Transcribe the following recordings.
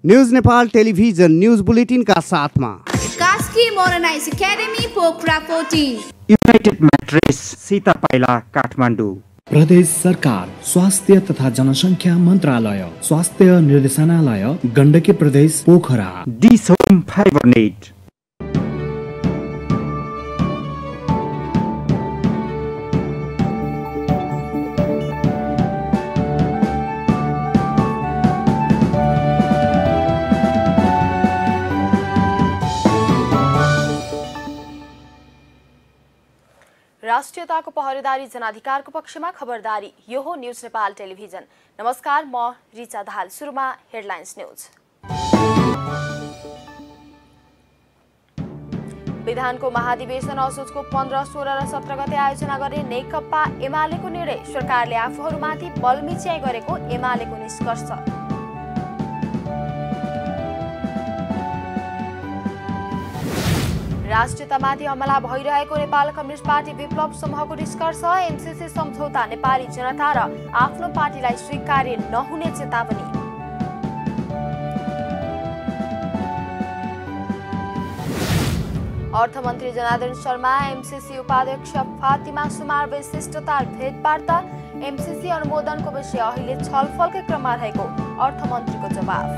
News Nepal television news bulletin का साथमा Kaski modernize academy Pokhara 14 united mattress Sitapaila Kathmandu. प्रदेश सरकार स्वास्थ्य तथा जनसङ्ख्या मन्त्रालय स्वास्थ्य निर्देशनालय गण्डकी प्रदेश पोखरा डिसोम फाइबरनेट। राष्ट्रियताको पहरेदारी जनाधिकारको पक्षमा खबरदारी। यो हो न्यूज नेपाल टेलिभिजन। नमस्कार, म रिचा दाहाल। सुरुमा हेडलाइन्स न्यूज। विधानको महाधिवेशन असोजको 15, 16 र 17 गते आयोजना गर्ने नेकपा एमालेको निर्णय। सरकारले आफूहरूमाथि बलमिच्याइ गरेको एमालेको निष्कर्ष। राष्ट्रियतामाथि हमला भइरहेको नेपाल कम्युनिस्ट पार्टी विप्लव समूहको निष्कर्ष। एमसीसी सम्झौता नेपाली जनता र आफ्नो पार्टीलाई स्वीकार्य नहुने चेतावनी। अर्थमन्त्री जनार्दन शर्मा एमसीसी उपाध्यक्ष फातिमा सुमार विशिष्टता भेटवार्ता। एमसीसी अनुमोदनको विषय अहिले छलफलकै क्रममा रहेको अर्थमन्त्रीको जवाफ।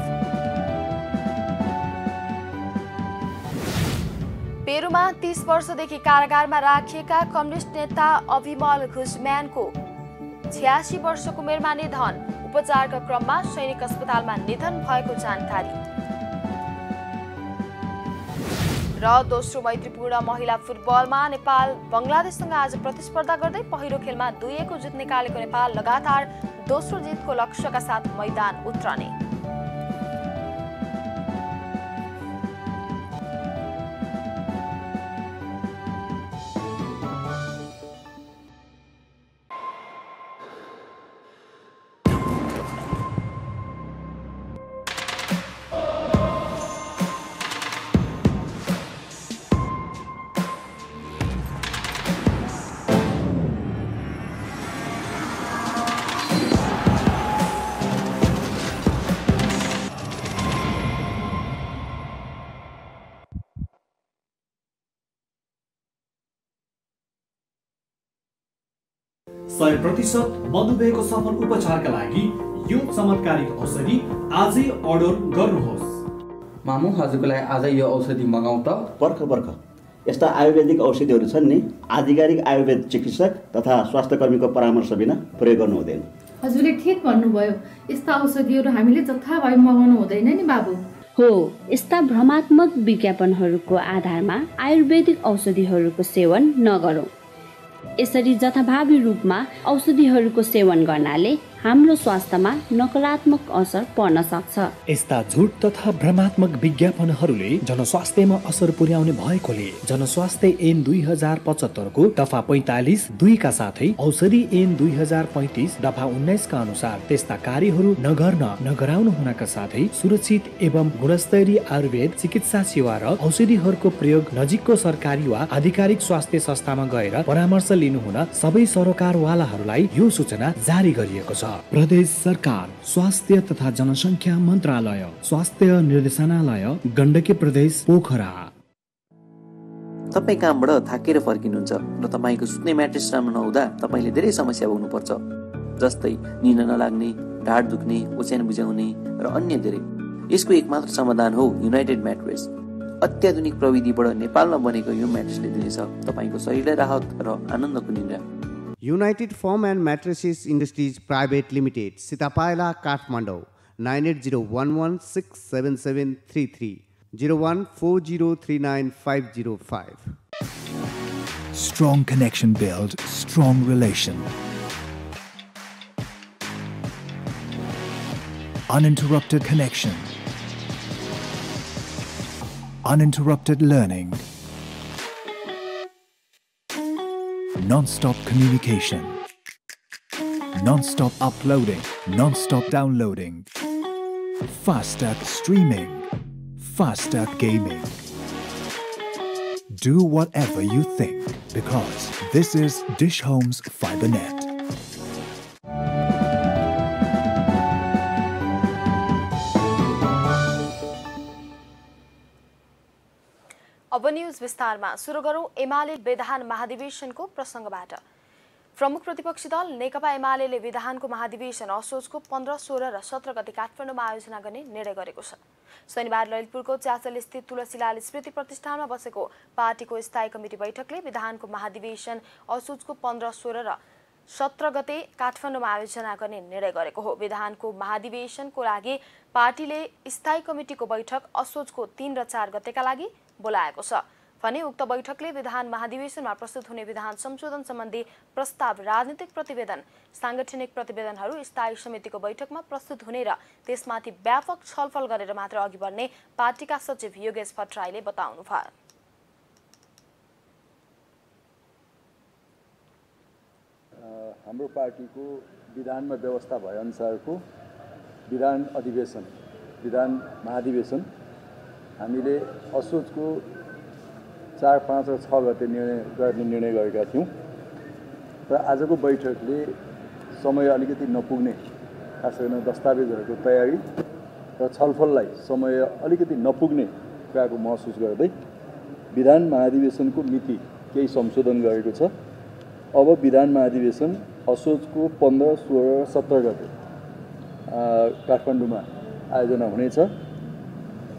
पेरुमा 30 वर्षदेखि कारागारमा राखिएका कम्युनिस्ट नेता अभिमल घुजम्यानको 86 वर्षको उमेरमा निधन। उपचारका क्रममा सैनिक अस्पतालमा निधन भएको जानकारी। र दोस्रो मैत्रीपूर्ण महिला फुटबलमा नेपाल बङ्गलादेशसँग आज प्रतिस्पर्धा गर्दै पहिलो खेलमा 2-1 जित निकालेको नेपाल लगातार दोस्रो जितको लक्ष्यका साथ मैदान उत्रने। सय प्रतिशत मधुमेहको सफल उपचारका लागि यो चमत्कारिक औषधि आजै अर्डर गर्नुहोस्। मामु हजुरको लागि आजै यो औषधि मगाउँ त। पर्ख यस्ता आयुर्वेदिक औषधिहरू छन् नि, आधिकारिक आयुर्वेद चिकित्सक तथा स्वास्थ्यकर्मीको परामर्श बिना प्रयोग गर्नु हुँदैन। हजुरले ठिक भन्नुभयो। यस्ता औषधिहरू हामीले जथाभावी मगाउनु हुँदैन नि बाबु। हो, यस्ता भ्रमात्मक विज्ञापनहरूको आधारमा आयुर्वेदिक औषधिहरूको सेवन नगरौँ। यसरी जथाभावी रूपमा औषधिहरूको सेवन गर्नाले हाम्रो स्वास्थ्यमा नकारात्मक असर पर्न सक्छ। यस्ता झुट तथा भ्रमात्मक विज्ञापनहरूले जनस्वास्थ्यमा असर पुर्याउने भएकोले जनस्वास्थ्य ऐन 2075 को दफा 45(2) का साथै औषधि ऐन 2035 दफा 19 का अनुसार त्यस्ता कार्यहरू नगराउनु हुनका साथै सुरक्षित एवं गुणस्तरीय आयुर्वेद चिकित्सा सेवा र औषधिहरूको प्रयोग नजिकको सरकारी वा आधिकारिक स्वास्थ्य संस्थामा गएर परामर्श लिनु हुन सबै सरकारवालाहरूलाई यो सूचना जारी गरिएको छ। प्रदेश सरकार स्वास्थ्य तथा जनसङ्ख्या मन्त्रालय स्वास्थ्य निर्देशनालय गण्डकी प्रदेश पोखरा। तपाईँ कामबाट थाकेर फर्किनुहुन्छ र तपाईँको सुत्ने म्याट्रेस राम्रो नहुँदा तपाईँले धेरै समस्या भोग्नुपर्छ, जस्तै निद्रा नलाग्ने, ढाड दुख्ने, ओछ्यान बुझाउने र अन्य धेरै। यसको एकमात्र समाधान हो युनाइटेड म्याट्रेस। अत्याधुनिक प्रविधिबाट नेपालमा बनेको यो म्याट्रेसले दिनेछ तपाईँको शरीरलाई राहत र आनन्दको निद्रा। United Foam and Mattresses Industries Private Limited, Sitapaila, Kathmandu, 9801167733, 0140395505. Strong connection build strong relation. Uninterrupted connection. Uninterrupted learning. Non-stop communication. Non-stop uploading. Non-stop downloading. Faster streaming. Faster gaming. Do whatever you think, because this is Dish Home's FiberNet. अब news विस्तारमा सुरु गरौं एमाले विधान महाधिवेशनको प्रसंगबाट। प्रमुख प्रतिपक्षी दल नेकपा एमाले विधानको महाधिवेशन असोजको 15, 16 र 17 गते काठमाडौँमा आयोजना गर्ने निर्णय गरेको छ। शनिबार ललितपुरको च्याचल स्थित तुलसीलाल स्मृति प्रतिष्ठानमा बसेको पार्टीको स्थायी कमिटी बैठकले विधानको महाधिवेशन असोजको 15, 16 र 17 गते काठमाडौँमा आयोजना गर्ने निर्णय गरेको हो। विधानको महाधिवेशनको लागि पार्टीले स्थायी कमिटीको बैठक असोजको 3 र 4 गतेका लागि बोलाएको छ भने उक्त बैठकले विधान महाधिवेशनमा प्रस्तुत हुने विधान संशोधन सम्बन्धी प्रस्ताव, राजनीतिक प्रतिवेदन, सांगठनिक प्रतिवेदनहरू स्थायी समितिको बैठकमा प्रस्तुत हुने र त्यसमाथि व्यापक छलफल गरेर मात्र अघि बढ्ने पार्टीका सचिव योगेश भट्टराईले बताउनुभयो। हाम्रो पार्टीको विधानमा व्यवस्था भएअनुसारको विधान अधिवेशन, विधान महाधिवेशन हामीले असोजको 4, 5 र 6 गते गर्ने निर्णय गरेका थियौँ र आजको बैठकले समय अलिकति नपुग्ने, खास गरेर दस्तावेजहरूको तयारी र छलफललाई समय अलिकति नपुग्ने कुराको महसुस गर्दै विधान महाधिवेशनको मिति केही संशोधन गरेको छ। अब विधान महाधिवेशन असोजको 15, 16 र 17 गते काठमाडौँमा आयोजना हुनेछ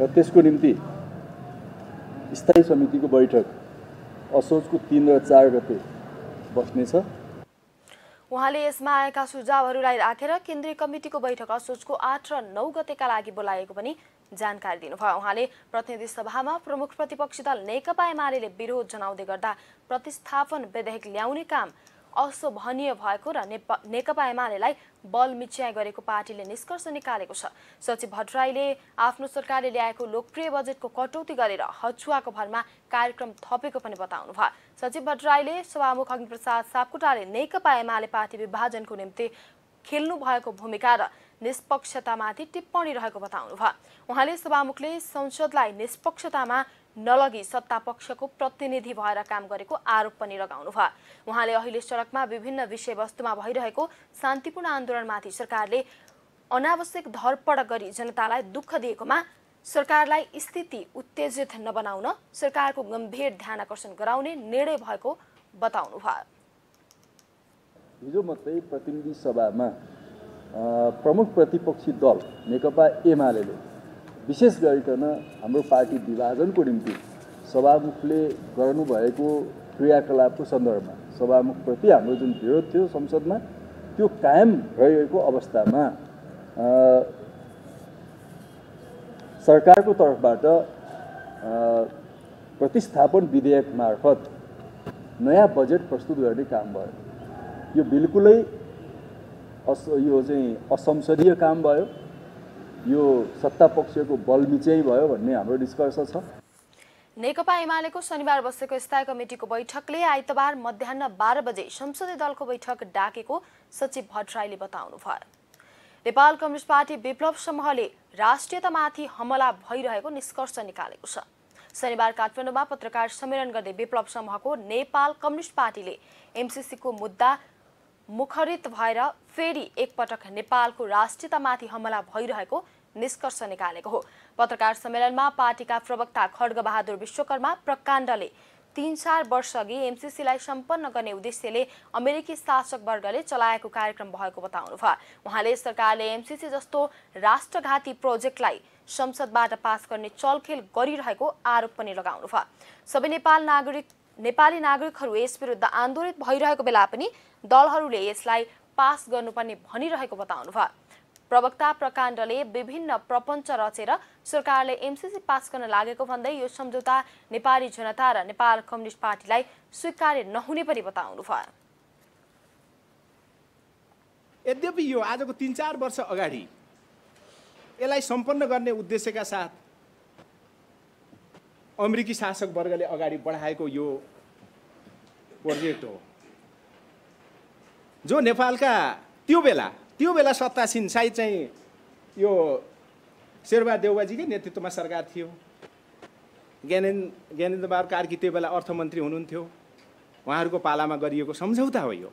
र त्यसको निम्ति स्थायी समितिको बैठक असोजको 3 र 4 गते बस्नेछ। उहाँले यसमा आएका सुझावहरूलाई राखेर केन्द्रीय कमिटीको बैठक असोजको 8 र 9 गतेका लागि बोलाएको पनि जानकारी दिनुभयो। उहाँले प्रतिनिधि सभामा प्रमुख प्रतिपक्षी दल नेकपा एमाले विरोध जनाउँदै गर्दा प्रतिस्थापन विधेयक ल्याउने काम अशोभनीय भएको र नेकपा एमालेलाई बल मिच्याइ गरेको पार्टीले निष्कर्ष निकालेको छ। सचिव भट्टराईले आफ्नो सरकारले ल्याएको लोकप्रिय बजेटको कटौती गरेर हचुवाको भरमा कार्यक्रम थपेको पनि बताउनु भयो। सचिव भट्टराईले सभामुख अग्निप्रसाद सापकोटाले नेकपा एमाले पार्टी विभाजनको निम्ति खेल्नु भएको भूमिका र निष्पक्षतामाथि टिप्पणी रहेको बताउनु भयो। उहाँले सभामुखले संसदलाई निष्पक्षतामा नलगी सत्तापक्षको प्रतिनिधि भएर काम गरेको आरोप पनि लगाउनु भयो। उहाँले अहिले सडकमा विभिन्न विषयवस्तुमा भइरहेको शान्तिपूर्ण आन्दोलनमाथि सरकारले अनावश्यक धरपकड गरी जनतालाई दुःख दिएकोमा सरकारलाई स्थिति उत्तेजित नबनाउन सरकारको गम्भीर ध्यानकर्षण गराउने निर्णय भएको बताउनु भयो। हिजो मात्रै प्रतिनिधि सभामा प्रमुख प्रतिपक्षी दल नेकपा एमाले विशेष गरिकन हाम्रो पार्टी विभाजनको निम्ति सभामुखले गर्नुभएको क्रियाकलापको सन्दर्भमा सभामुखप्रति हाम्रो जुन विरोध थियो संसदमा त्यो कायम रहेको अवस्थामा सरकारको तर्फबाट प्रतिस्थापन विधेयक मार्फत नयाँ बजेट प्रस्तुत गर्ने काम भयो। यो बिल्कुलै यो चाहिँ असंसदीय काम भयो, यो सत्ता पक्षको बल मिच्याइ भयो भन्ने हाम्रो निष्कर्ष छ। नेकपा एमालेको शनिबार बसेको स्थायी कमिटीको बैठकले आइतबार मध्याह्न 12 बजे संसदीय दलको बैठक डाकेको सचिव भट्टराईले बताउनु भयो। नेपाल कम्युनिस्ट पार्टी विप्लव समूहले राष्ट्रियतामाथि हमला भइरहेको निष्कर्ष निकालेको छ। शनिबार काठमाडौँमा पत्रकार सम्मेलन गर्दै विप्लव समूहको नेपाल कम्युनिस्ट पार्टीले एमसीसीको मुद्दा मुखरित भएर फेरि एकपटक नेपालको राष्ट्रियतामाथि हमला भइरहेको निष्कर्ष निकालेको हो। पत्रकार सम्मेलनमा पार्टीका प्रवक्ता खड्गबहादुर विश्वकर्मा प्रकाण्डले 3-4 वर्ष अघि एमसीसीलाई सम्पन्न गर्ने उद्देश्यले अमेरिकी शासक वर्गले चलाएको कार्यक्रम भएको बताउनु भयो। उहाँले सरकारले एमसीसी जस्तो राष्ट्रघाती प्रोजेक्टलाई संसदबाट पास गर्ने चलखेल गरिरहेको आरोप पनि लगाउनु भयो। सबै नेपाली नागरिकहरू यस विरुद्ध आन्दोलित भइरहेको बेला पनि दलहरूले यसलाई पास गर्नुपर्ने भनिरहेको बताउनु भयो। प्रवक्ता प्रकाण्डले विभिन्न प्रपञ्च रचेर सरकारले एमसीसी पास गर्न लागेको भन्दै यो सम्झौता नेपाली जनता र नेपाल कम्युनिस्ट पार्टीलाई स्वीकार्य नहुने पनि बताउनु भयो। यद्यपि यो आजको 3-4 वर्ष अगाडि यसलाई सम्पन्न गर्ने उद्देश्यका साथ अमेरिकी शासक वर्गले अगाडि बढाएको यो प्रोजेक्ट हो, जो नेपालका त्यो बेला सत्तासीन सायद चाहिँ यो शेरबहादुर देउवाजीकै नेतृत्वमा सरकार थियो। ज्ञानेन्द्र बहादुर कार्की त्यो बेला अर्थमन्त्री हुनुहुन्थ्यो। उहाँहरूको पालामा गरिएको सम्झौता हो यो।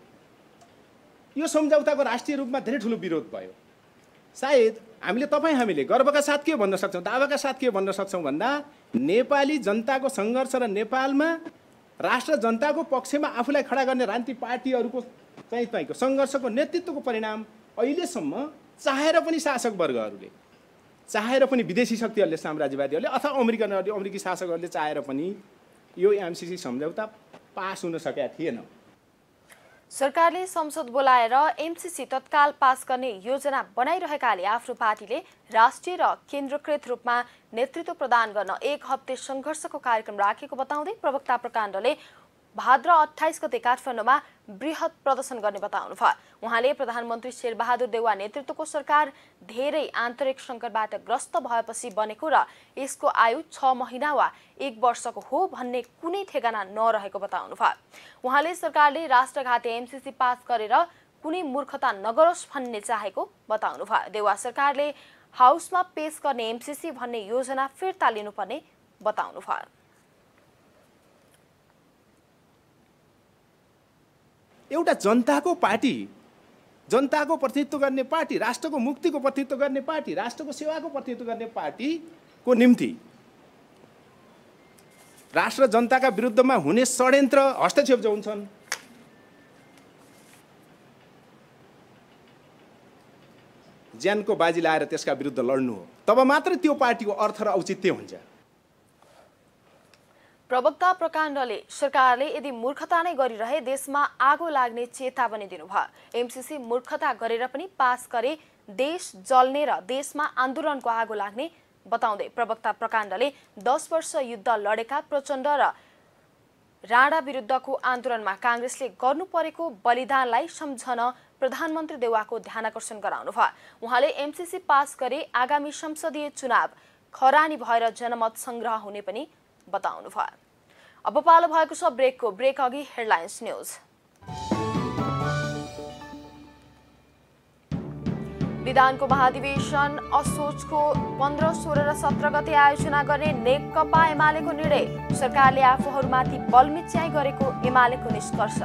यो सम्झौताको राष्ट्रिय रूपमा धेरै ठुलो विरोध भयो। सायद हामीले गर्वका साथ के भन्न सक्छौँ, दावाका साथ के भन्न सक्छौँ भन्दा नेपाली जनताको सङ्घर्ष र नेपालमा राष्ट्र जनताको पक्षमा आफूलाई खडा गर्ने राजनीतिक पार्टीहरूको चाहिँ सङ्घर्षको नेतृत्वको परिणाम अहिलेसम्म चाहेर पनि शासक वर्गहरूले, चाहेर पनि विदेशी शक्तिहरूले, साम्राज्यवादीहरूले अथवा अमेरिकी शासकहरूले चाहेर पनि यो एमसीसी सम्झौता पास हुन सकेका थिएन। सरकारले संसद बोलाएर एमसीसी तत्काल पास गर्ने योजना बनाइरहेकाले आफ्नो पार्टीले राष्ट्रिय र केन्द्रीकृत रूपमा नेतृत्व प्रदान गर्न 1 हप्ते सङ्घर्षको कार्यक्रम राखेको बताउँदै प्रवक्ता प्रकाण्डले भाद्र 28 गते काठमाडौँमा बृहत प्रदर्शन गर्ने बताउनुभयो। उहाँले प्रधानमन्त्री शेरबहादुर देउवा नेतृत्वको सरकार धेरै आन्तरिक सङ्कटबाट ग्रस्त भएपछि बनेको र यसको आयु 6 महिना वा 1 वर्षको हो भन्ने कुनै ठेगाना नरहेको बताउनुभयो। उहाँले सरकारले राष्ट्रघाती एमसीसी पास गरेर कुनै मूर्खता नगरोस् भन्ने चाहेको बताउनुभयो। देउवा सरकारले हाउसमा पेश गर्ने एमसीसी भन्ने योजना फिर्ता लिनुपर्ने बताउनुभयो। एउटा जनताको पार्टी, जनताको प्रतिनिधित्व गर्ने पार्टी, राष्ट्रको मुक्तिको प्रतिनिधित्व गर्ने पार्टी, राष्ट्रको सेवाको प्रतिनिधित्व गर्ने पार्टीको निम्ति राष्ट्र जनताका विरुद्धमा हुने षड्यन्त्र हस्तक्षेप जो हुन्छन्, ज्यानको बाजी लाएर त्यसका विरुद्ध लड्नु हो, तब मात्र त्यो पार्टीको अर्थ र औचित्य हुन्छ। प्रवक्ता प्रकाण्डले सरकारले यदि मूर्खता नै गरिरहे देशमा आगो लाग्ने चेतावनी दिनुभयो। एमसीसी मूर्खता गरेर पनि पास गरे देश जल्ने र देशमा आन्दोलनको आगो लाग्ने बताउँदै प्रवक्ता प्रकाण्डले 10 वर्ष युद्ध लडेका प्रचण्ड र राणा विरुद्धको आन्दोलनमा काङ्ग्रेसले गर्नु परेको बलिदानलाई सम्झन प्रधानमन्त्री देउवाको ध्यानाकर्षण गराउनुभयो। उहाँले एमसीसी पास गरे आगामी संसदीय चुनाव खरानी भएर जनमत संग्रह हुने पनि बताउनुभयो। अब पालो भएको छ ब्रेकको। ब्रेक अघि हेडलाइन्स न्यूज। विधानको महाधिवेशन असोजको 15, 16 र 17 गते आयोजना गर्ने नेकपा एमालेको निर्णय। सरकारले आफूहरूमाथि बलमिच्याइ गरेको एमालेको निष्कर्ष।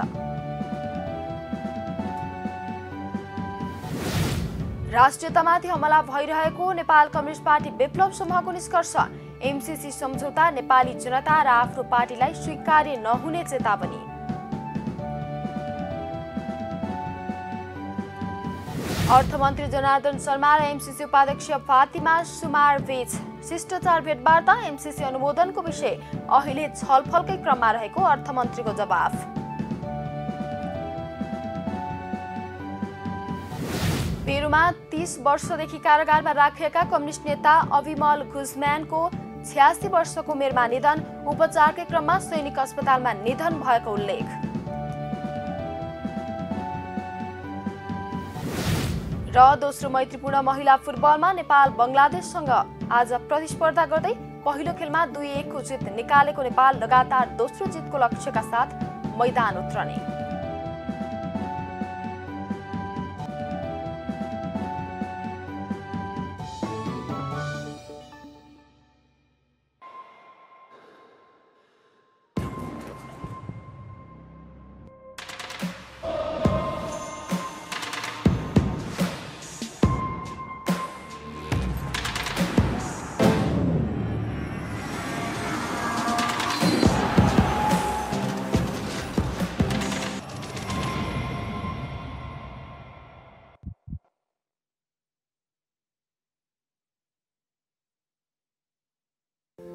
राष्ट्रियतामाथि हमला भइरहेको नेपाल कम्युनिस्ट पार्टी विप्लव समूहको निष्कर्ष। एमसीसी सम्झौता नेपाली जनता र आफ्नो पार्टीलाई स्वीकार्य नहुने चेतावनी। अर्थमन्त्री जनार्दन शर्मा र एमसीसी उपाध्यक्ष फातिमा सुमार बीच शिष्टाचार भेटवार्ता। एमसीसी अनुमोदनको विषय अहिले छलफलकै क्रममा रहेको अर्थमन्त्रीको जवाफ। पेरुमा 30 वर्षदेखि कारागारमा राखिएका कम्युनिस्ट नेता अभिमल गुजम्यानको 86 वर्षको उमेरमा निधन। उपचारकै क्रममा सैनिक अस्पतालमा निधन भएको उल्लेख। र दोस्रो मैत्रीपूर्ण महिला फुटबलमा नेपाल बङ्गलादेशसँग आज प्रतिस्पर्धा गर्दै पहिलो खेलमा 2-1 को जित निकालेको नेपाल लगातार दोस्रो जितको लक्ष्यका साथ मैदान उत्रने।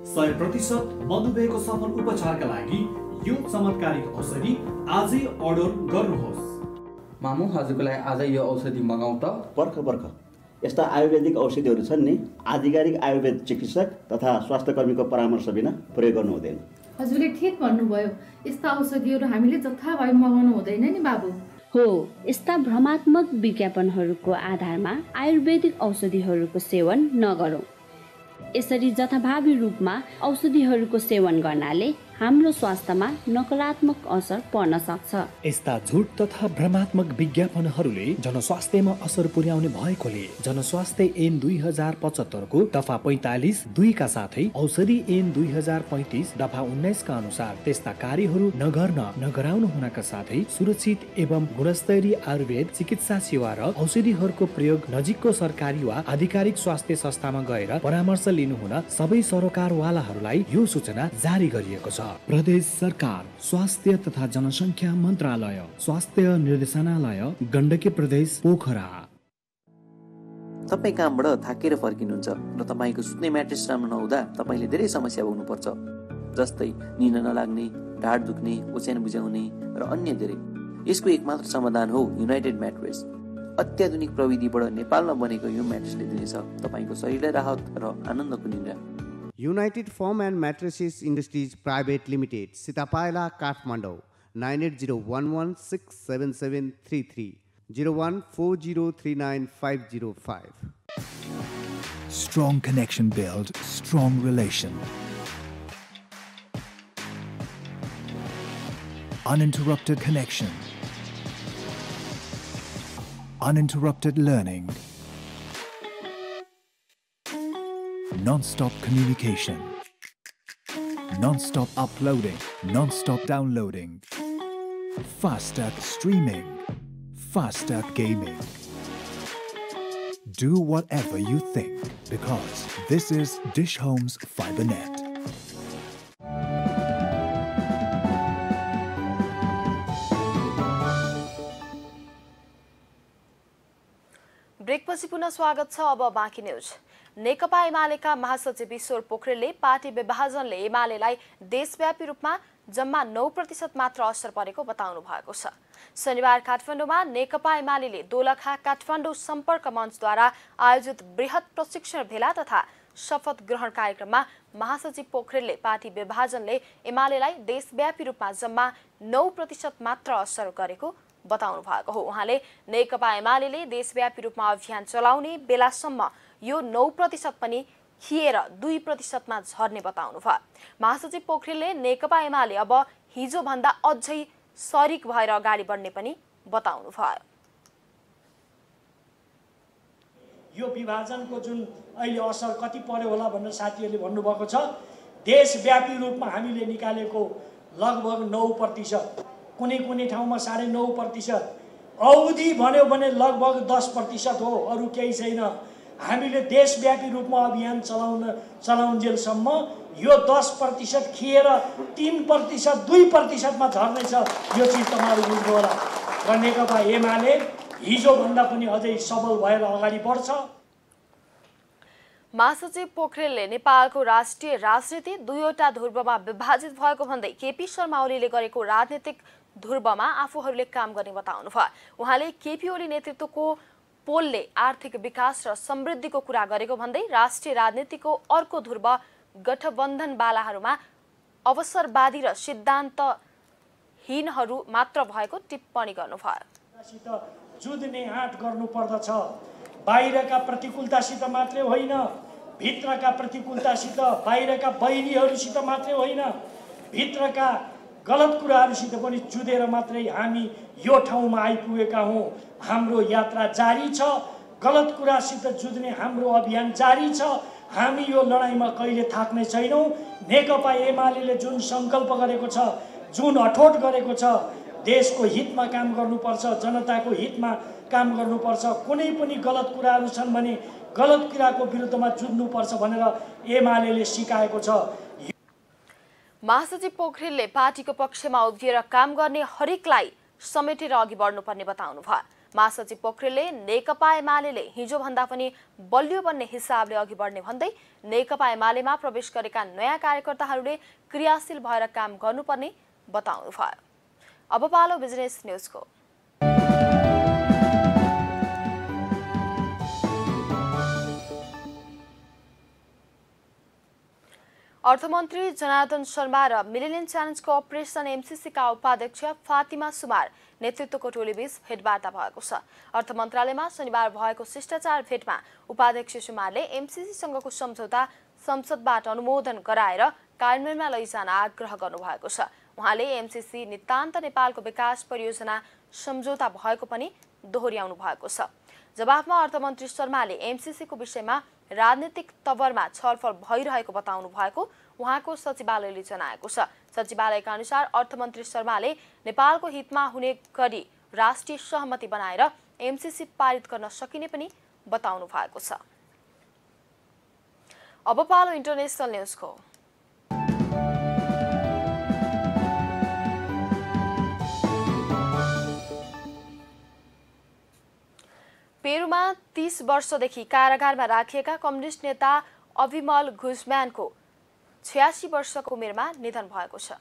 सय प्रतिशत मधुमेहको सफल उपचारका लागि यो चमत्कारिक औषधि आजै अर्डर गर्नुहोस्। मामु हजुरको लागि आज यो औषधि मगाउँ त। पर्ख यस्ता आयुर्वेदिक औषधिहरू छन् नि, आधिकारिक आयुर्वेद चिकित्सक तथा स्वास्थ्यकर्मीको परामर्श बिना प्रयोग गर्नु हुँदैन। हजुरले ठिक भन्नुभयो। यस्ता औषधिहरू हामीले जथाभावी मगाउनु हुँदैन नि बाबु। हो, यस्ता भ्रमात्मक विज्ञापनहरूको आधारमा आयुर्वेदिक औषधिहरूको सेवन नगरौँ। यसरी जथाभावी रूपमा औषधिहरूको सेवन गर्नाले हाम्रो स्वास्थ्यमा नकारात्मक असर पर्न सक्छ। यस्ता झुट तथा भ्रमात्मक विज्ञापनहरूले जनस्वास्थ्यमा असर पुर्याउने भएकोले जनस्वास्थ्य ऐन 2075 को दफा 45(2) का साथै औषधि ऐन 2035 दफा 19 का अनुसार त्यस्ता कार्यहरू नगराउनु हुनका साथै सुरक्षित एवं गुणस्तरीय आयुर्वेद चिकित्सा सेवा र औषधिहरूको प्रयोग नजिकको सरकारी वा आधिकारिक स्वास्थ्य संस्थामा गएर परामर्श लिनुहुन सबै सरोकारवालाहरूलाई यो सूचना जारी गरिएको छ। प्रदेश सरकार, स्वास्थ्य तथा जनसङ्ख्या मन्त्रालय, स्वास्थ्य निर्देशनालय, गण्डकी प्रदेश, पोखरा। तपाईँ कामबाट थाकेर फर्किनुहुन्छ र तपाईँको सुत्ने म्याट्रेस राम्रो नहुँदा तपाईँले धेरै समस्या भोग्नुपर्छ, जस्तै निद्रा नलाग्ने, ढाड दुख्ने, ओछ्यान बुझाउने र अन्य धेरै। यसको एकमात्र समाधान हो युनाइटेड म्याट्रेस। अत्याधुनिक प्रविधिबाट नेपालमा बनेको यो म्याट्रेसले दिनेछ तपाईँको शरीरलाई राहत र आनन्दको निद्रा। United Foam and Mattresses Industries Private Limited, Sitapaila, Kathmandu, 9801167733, 0140395505. Strong connection build strong relation. Uninterrupted connection. Uninterrupted learning. Non-stop communication. Non-stop uploading. Non-stop downloading. Faster streaming. Faster gaming. Do whatever you think because this is Dish Homes FiberNet. ब्रेकपछि पुनः स्वागत छ। अब बाँकी news. नेकपा एमालेका महासचिव ईश्वर पोखरेलले party विभाजनले एमालेलाई देशव्यापी रूपमा जम्मा 9% मात्र असर परेको बताउनु भएको छ। शनिबार काठमाडौँमा नेकपा एमालेले दोलखा काठमाडौँ सम्पर्क मञ्चद्वारा आयोजित बृहत प्रशिक्षण भेला तथा शपथ ग्रहण कार्यक्रममा महासचिव पोखरेलले पार्टी विभाजनले एमालेलाई देशव्यापी रूपमा जम्मा 9% मात्र असर गरेको बताउनु भएको हो। उहाँले नेकपा एमालेले देशव्यापी रूपमा अभियान चलाउने बेलासम्म यो 9% पनि खिएर 2% मा झर्ने बताउनु भयो। महासचिव पोखरेलले नेकपा एमाले अब हिजो भन्दा अझै सरिक भएर अगाडि बढ्ने पनि बताउनु भयो। यो विभाजनको जुन अहिले असर कति पर्यो होला भनेर साथीहरूले भन्नुभएको छ। देशव्यापी रूपमा हामीले निकालेको लगभग 9%, कुनै ठाउँमा 9.5%, अवधि भन्यो भने लगभग 10% हो, अरू केही छैन। हामीले देशव्यापी रूपमा अभियान चलाउन्जेलसम्म यो 10% खिएर 3%, 2% मा झर्नेछ। यो चिज तपाईहरु बुझ्नु होला। र नेकपा एमाले हिजो भन्दा पनि अझै सबल भएर अगाडि बढ्छ। महासचिव पोखरेलले नेपालको राष्ट्रिय राजनीति दुईवटा ध्रुवमा विभाजित भएको भन्दै केपी शर्मा ओलीले गरेको राजनीतिक ध्रुवमा आफूहरूले काम गर्ने बताउनु भयो। उहाँले केपी ओली नेतृत्वको पोलले आर्थिक विकास र समृद्धिको कुरा गरेको भन्दै राष्ट्रिय राजनीतिको अर्को ध्रुव गठबन्धनवालाहरूमा अवसरवादी र सिद्धान्तहीनहरू मात्र भएको टिप्पणी गर्नुभयो। जुझ्ने आँट गर्नुपर्दछ। बाहिरका प्रतिकूलतासित मात्रै होइन, भित्रका प्रतिकूलतासित, बाहिरका बैरीहरूसित मात्रै होइन, भित्रका गलत कुराहरूसित पनि जुधेर मात्रै हामी यो ठाउँमा आइपुगेका हौं। हाम्रो यात्रा जारी छ। गलत कुरासित जुझ्ने हाम्रो अभियान जारी छ। हामी यो लडाईँमा कहिले थाक्ने छैनौं। नेकपा एमालेले जुन संकल्प गरेको छ, जुन अठोट गरेको छ, देशको हितमा काम गर्नुपर्छ, जनताको हितमा काम गर्नुपर्छ, कुनै पनि गलत कुराहरू छन् भने गलत कुराको विरुद्धमा जुझ्नुपर्छ भनेर एमालेले सिकाएको छ। महासचिव पोखरेलले पार्टीको पक्षमा उभिएर काम गर्ने हरेकलाई समेटेर अघि बढ्नुपर्ने बताउनु भयो। महासचिव पोखरेलले नेकपा एमालेले हिजो भन्दा पनि बलियो बन्ने हिसाबले अघि बढ्ने भन्दै नेकपा एमालेमा प्रवेश गरेका नयाँ कार्यकर्ताहरूले क्रियाशील भएर काम गर्नुपर्ने बताउनु भयो। अब पालो बिजनेस न्यूजको। अर्थमन्त्री जनार्दन शर्मा र मिलेनियम च्यालेन्जको अपरेसन एमसीसीका उपाध्यक्ष फातिमा सुमार नेतृत्वको टोलीबीच भेटवार्ता भएको छ। अर्थ मन्त्रालयमा शनिबार भएको शिष्टाचार भेटमा उपाध्यक्ष सुमारले एमसीसीसँगको सम्झौता संसदबाट अनुमोदन गराएर कार्यान्वयनमा लैजान आग्रह गर्नुभएको छ। उहाँले एमसीसी नितान्त नेपालको विकास परियोजना सम्झौता भएको पनि दोहोर्याउनु भएको छ। जवाफमा अर्थमन्त्री शर्माले एमसीसीको विषयमा राजनीतिक तवरमा छलफल भइरहेको बताउनु भएको उहाँको सचिवालयले जनाएको छ। सचिवालयका अनुसार अर्थमन्त्री शर्माले नेपालको हितमा हुने गरी राष्ट्रिय सहमति बनाएर एमसीसी पारित गर्न सकिने पनि बताउनु भएको छ। अब पालो इन्टरनेशनल न्युजको। पेरुमा 30 वर्षदेखि कारागारमा राखिएका कम्युनिस्ट नेता अभिमल गुजम्यानको 86 वर्षको उमेरमा निधन भएको छ।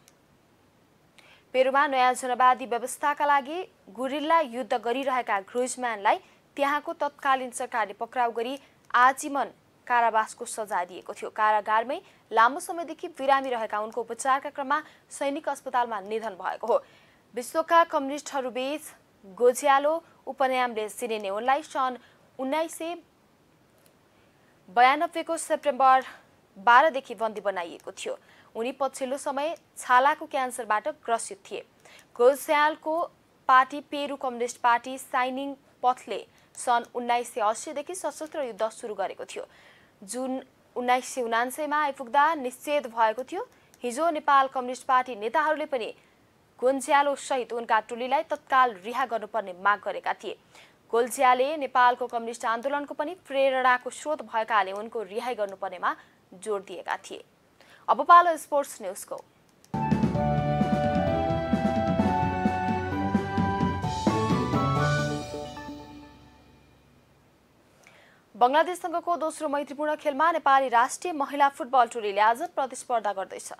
पेरुमा नयाँ जनवादी व्यवस्थाका लागि गुरिल्ला युद्ध गरिरहेका गुजम्यानलाई त्यहाँको तत्कालीन सरकारले पक्राउ गरी आजीवन कारावासको सजाय दिएको थियो। कारागारमै लामो समयदेखि बिरामी रहेका उनको उपचारका क्रममा सैनिक अस्पतालमा निधन भएको हो। विश्वका कम्युनिस्टहरूबीच गोज्यालो उपनामले चिनिने उनलाई सन् 1992 को सेप्टेम्बर 12 देखि बन्दी बनाइएको थियो। उनी पछिल्लो समय छालाको क्यान्सरबाट ग्रसित थिए। गोज्यालको party Peru communist party shining पथले सन् 1980 देखि सशस्त्र युद्ध सुरु गरेको थियो। जुन 1979 मा आइपुग्दा निश्चित भएको थियो। हिजो नेपाल कम्युनिस्ट पार्टी नेताहरूले पनि गोन्ज्यालो सहित उनका टोलीलाई तत्काल रिहा गर्नुपर्ने माग गरेका थिए। गोल्ज्याले नेपालको कम्युनिस्ट आन्दोलनको पनि प्रेरणाको स्रोत भएकाले उनको रिहाई गर्नुपर्नेमा जोड दिएका थिए। अब पालो स्पोर्ट्स न्युजको। बंगलादेशसँगको दोस्रो मैत्रीपूर्ण खेलमा नेपाली राष्ट्रिय महिला फुटबल टोलीले आज प्रतिस्पर्धा गर्दैछ।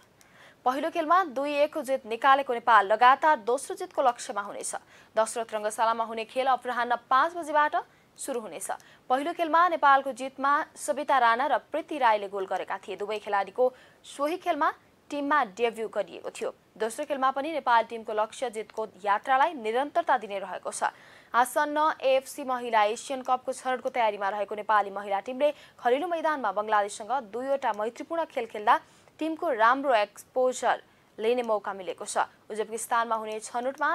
पहिलो खेलमा 2-1 को जित निकालेको नेपाल लगातार दोस्रो जितको लक्ष्यमा हुनेछ। दशरथ रङ्गशालामा हुने खेल अपराह्न 5 बजेबाट सुरु हुनेछ। पहिलो खेलमा नेपालको जितमा सविता राणा र प्रीति राईले गोल गरेका थिए। दुवै खेलाडीको सोही खेलमा टिममा डेब्यू गरिएको थियो। दोस्रो खेलमा पनि नेपाल टिमको लक्ष्य जितको यात्रालाई निरन्तरता दिने रहेको छ। आसन्न एएफसी महिला एसियन कपको छनौटको तयारीमा रहेको नेपाली महिला टिमले खरिलो मैदानमा बंगलादेशसँग 2वटा मैत्रीपूर्ण खेल खेल्दा टिमको राम्रो एक्सपोजर लिने मौका मिलेको छ। उज्बेकिस्तानमा हुने छनौटमा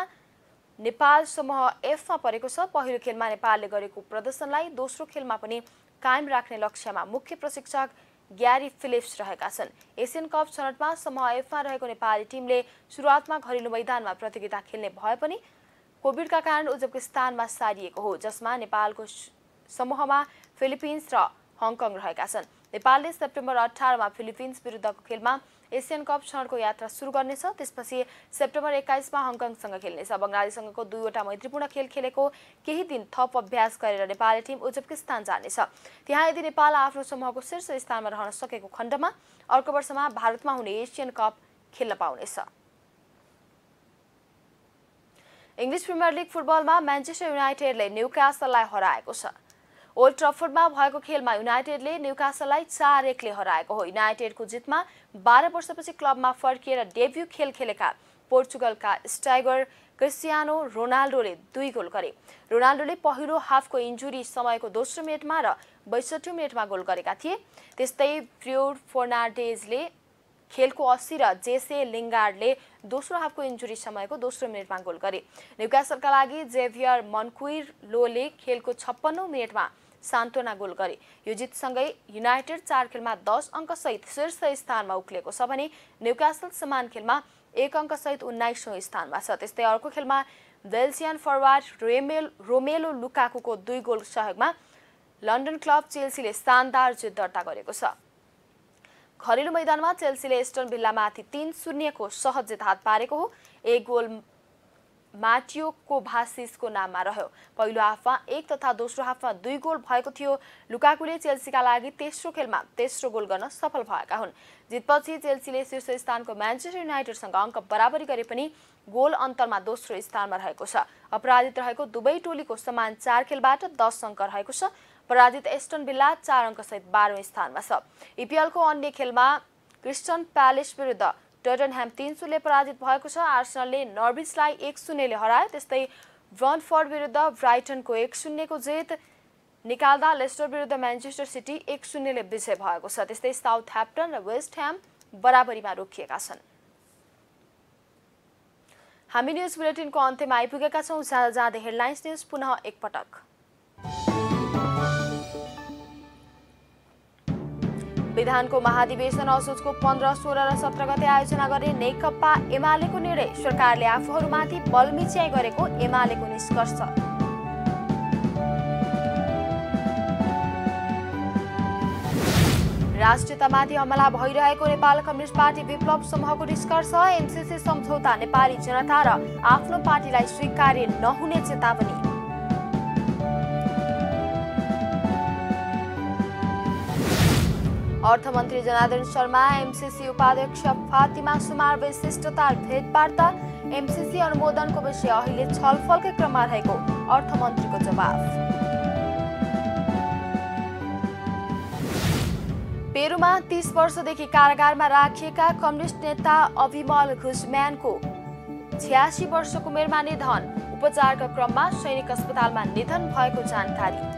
नेपाल समूह एफमा परेको छ। पहिलो खेलमा नेपालले गरेको प्रदर्शनलाई दोस्रो खेलमा पनि कायम राख्ने लक्ष्यमा मुख्य प्रशिक्षक ग्यारी फिलिप्स रहेका छन्। एसियन कप छनौटमा समूह एफमा रहेको नेपाली टिमले सुरुवातमा घरेलु मैदानमा प्रतियोगिता खेल्ने भए पनि कोभिडका कारण उज्बेकिस्तानमा सारिएको हो, जसमा नेपालको समूहमा फिलिपिन्स र हङकङ रहेका छन्। नेपालले सेप्टेम्बर 18 मा फिलिपिन्स विरुद्धको खेलमा एसियन कप छनौटको यात्रा सुरु गर्नेछ। त्यसपछि सेप्टेम्बर 21 मा हङकङसँग खेल्नेछ। बंगलादेशसँगको 2वटा मैत्रीपूर्ण खेल खेलेको केही दिन थप अभ्यास गरेर नेपाली टिम उज्बेकिस्तान जानेछ। त्यहाँ यदि नेपाल आफ्नो समूहको शीर्ष स्थानमा रहन सकेको खण्डमा अर्को वर्षमा भारतमा हुने एसियन कप खेल्न पाउनेछ। इङ्ग्लिस प्रिमियर लिग फुटबलमा म्यान्चेस्टर युनाइटेडले न्युकासललाई हराएको छ। ओल्ड ट्रफोर्डमा भएको खेलमा युनाइटेडले न्युकासललाई 4-1 ले हराएको हो। युनाइटेडको जितमा 12 वर्षपछि क्लबमा फर्किएर डेब्यू खेल खेलेका पोर्चुगलका स्ट्राइकर क्रिस्टियानो रोनाल्डोले 2 गोल गरे। रोनाल्डोले पहिलो हाफको इन्जुरी समयको दोस्रो मिनेटमा र 62 मिनेटमा गोल गरेका थिए। त्यस्तै ब्रुनो फर्नान्डेजले खेलको 80 र जेसे लिङ्गार्डले दोस्रो हाफको इन्जुरी समयको दोस्रो मिनेटमा गोल गरे। न्युकासलका लागि जेभियर मनक्विरलोले खेलको 56 मिनेटमा सान्त्वना गोल गरे। यो जितसँगै युनाइटेड 4 खेलमा 10 अङ्कसहित शीर्ष स्थानमा उक्लेको छ भने न्युकासल समान खेलमा 1 अङ्कसहित 19औं स्थानमा छ। त्यस्तै अर्को खेलमा बेल्जियन फरवार्ड रोमेलो लुकाकुको 2 गोल सहयोगमा लन्डन क्लब चेल्सीले शानदार जित दर्ता गरेको छ। घरेलु मैदानमा चेल्सीले एस्टन भिल्लामाथि 3-0 को सहज जित हात पारेको हो। 1 गोल माटियो कोभासिसको नाममा रह्यो। पहिलो हाफमा 1 तथा दोस्रो हाफमा 2 गोल भएको थियो। लुकाकुले चेल्सीका लागि तेस्रो खेलमा तेस्रो गोल गर्न सफल भएका हुन्। जितपछि चेल्सीले शीर्ष स्थानको म्यान्चेस्टर युनाइटेडसँग अङ्क बराबरी गरे पनि गोल अन्तरमा दोस्रो स्थानमा रहेको छ। अपराजित रहेको दुवै टोलीको समान 4 खेलबाट 10 अङ्क रहेको छ। पराजित एस्टन भिल्ला 4 अङ्कसहित 12औं स्थानमा छ। इपिएलको अन्य खेलमा क्रिस्टल प्यालेस विरुद्ध टटनह्याम 3-0 पराजित भएको छ। आर्सेनलले नर्विचलाई 1-0 ले हरायो। त्यस्तै ब्रन्टफोर्ड विरुद्ध ब्राइटनको 1-0 को जित निकाल्दा लेस्टर विरुद्ध म्यान्चेस्टर सिटी 1-0 ले विजय भएको छ। त्यस्तै साउथह्याम्पटन र वेस्ट ह्याम बराबरीमा रोकिएका छन्। हामी न्युज बुलेटिनको अन्त्यमा आइपुगेका छौं। जाँदै हेडलाइन्स न्युज पुनः एकपटक। विधानको महाधिवेशन असोजको 15, 16 र 17 गते आयोजना गर्ने नेकपा एमालेको निर्णय। सरकारले आफूहरूमाथि बलमिच्याइ गरेको एमालेको निष्कर्ष। राष्ट्रियतामाथि हमला भइरहेको नेपाल कम्युनिस्ट पार्टी विप्लव समूहको निष्कर्ष। एमसीसी सम्झौता नेपाली जनता र आफ्नो पार्टीलाई स्वीकार्य नहुने चेतावनी। अर्थमन्त्री जनार्दन शर्मा एमसीसी उपाध्यक्ष फातिमा सुमार विशिष्टता भेटवार्ता। एमसीसी अनुमोदनको विषय अहिले छलफलकै क्रममा रहेको अर्थमन्त्रीको जवाफ। पेरुमा 30 वर्षदेखि कारागारमा राखिएका कम्युनिस्ट नेता अभिमल घुसम्यानको 86 वर्षको उमेरमा निधन। उपचारका क्रममा सैनिक अस्पतालमा निधन भएको जानकारी।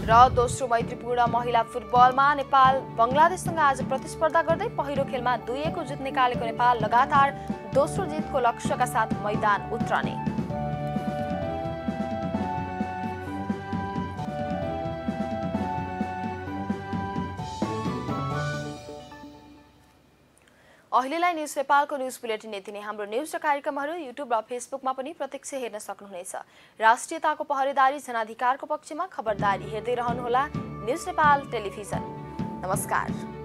र दोस्रो मैत्रीपूर्ण महिला फुटबलमा नेपाल बंगलादेशसँग आज प्रतिस्पर्धा गर्दै पहिलो खेलमा 2-1 को जित निकालेको नेपाल लगातार दोस्रो जितको लक्ष्यका साथ मैदान उत्रने। अहिलेलाई न्युज नेपालको न्युज बुलेटिन यति नै। हाम्रो न्युज र कार्यक्रमहरू युट्युब र फेसबुकमा पनि प्रत्यक्ष हेर्न सक्नुहुनेछ। राष्ट्रियताको पहरेदारी जनाधिकारको पक्षमा खबरदारी हेर्दै रहनुहोला न्युज नेपाल टेलिभिजन। नमस्कार।